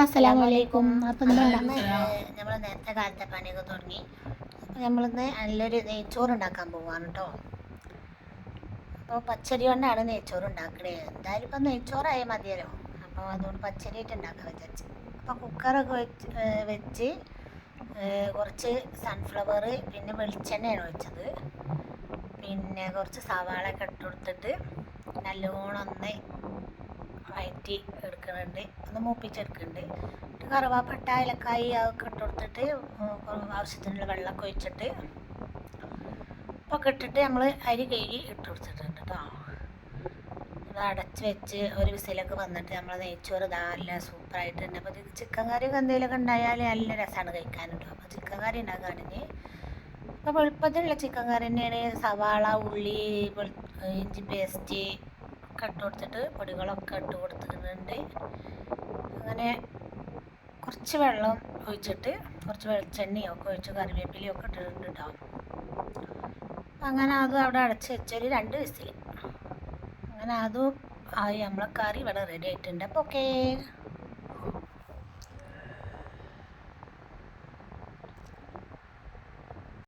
അസ്സലാമലൈക്കും. അപ്പം നമ്മൾ നേരത്തെ കാലത്തെ പണിയൊക്കെ തുടങ്ങി. അപ്പോൾ നമ്മളിന്ന് നല്ലൊരു നെയ്ച്ചോറ് ഉണ്ടാക്കാൻ പോവാണ് കേട്ടോ. അപ്പോൾ പച്ചരി കൊണ്ടാണ് നെയ്ച്ചോറ് ഉണ്ടാക്കണേ. എന്തായാലും ഇപ്പം നെയ്ച്ചോറായാൽ മതിയല്ലോ. അപ്പോൾ അതുകൊണ്ട് പച്ചരിയായിട്ട് ഉണ്ടാക്കാൻ വിചാരിച്ചു. അപ്പോൾ കുക്കറൊക്കെ വെച്ച് കുറച്ച് സൺഫ്ലവർ പിന്നെ വെളിച്ചെണ്ണയാണ് ഒഴിച്ചത്. പിന്നെ കുറച്ച് സവാളയൊക്കെ ഇട്ട് കൊടുത്തിട്ട് നല്ലോണം ഒന്ന് വഴറ്റി എടുക്കുന്നുണ്ട്, ഒന്ന് മൂപ്പിച്ചെടുക്കുന്നുണ്ട്. കറുവാപ്പട്ട ഏലക്കായി അതൊക്കെ ഇട്ട് കൊടുത്തിട്ട് ആവശ്യത്തിനുള്ള വെള്ളമൊക്കെ ഒഴിച്ചിട്ട് ഒക്കെ ഇട്ടിട്ട് നമ്മൾ അരി കഴുകി ഇട്ട് കൊടുത്തിട്ടുണ്ട് കേട്ടോ. അത് അടച്ച് വെച്ച് ഒരു വിസിലൊക്കെ വന്നിട്ട് നമ്മൾ നെയ്ച്ചോറ് നല്ല സൂപ്പറായിട്ടുണ്ട്. അപ്പോൾ ചിക്കൻ കറിയൊക്കെ എന്തെങ്കിലുമൊക്കെ ഉണ്ടായാൽ നല്ല രസമാണ് കഴിക്കാൻ കേട്ടോ. അപ്പോൾ ചിക്കൻ കറി ഉണ്ടാക്കുകയാണെങ്കിൽ അപ്പോൾ എളുപ്പത്തിലുള്ള ചിക്കൻ കറി തന്നെയാണ്. സവാള, ഉള്ളി, ഇഞ്ചി പേസ്റ്റ് ഒക്കെ ഇട്ട് കൊടുത്തിട്ട് പൊടികളൊക്കെ ഇട്ട് കൊടുത്തിട്ടുണ്ട്. അങ്ങനെ കുറച്ച് വെള്ളം ഒഴിച്ചിട്ട് കുറച്ച് വെളിച്ചെണ്ണയൊക്കെ ഒഴിച്ച് കറിവേപ്പിലയൊക്കെ ഇട്ടിട്ടുണ്ട് കേട്ടോ. അങ്ങനെ അതും അവിടെ അടച്ച് വെച്ചൊരു 2 വിസിൽ. അങ്ങനെ അതും ആയി, നമ്മളെ കറി ഇവിടെ റെഡി ആയിട്ടുണ്ട്. അപ്പോൾ ഓക്കേ.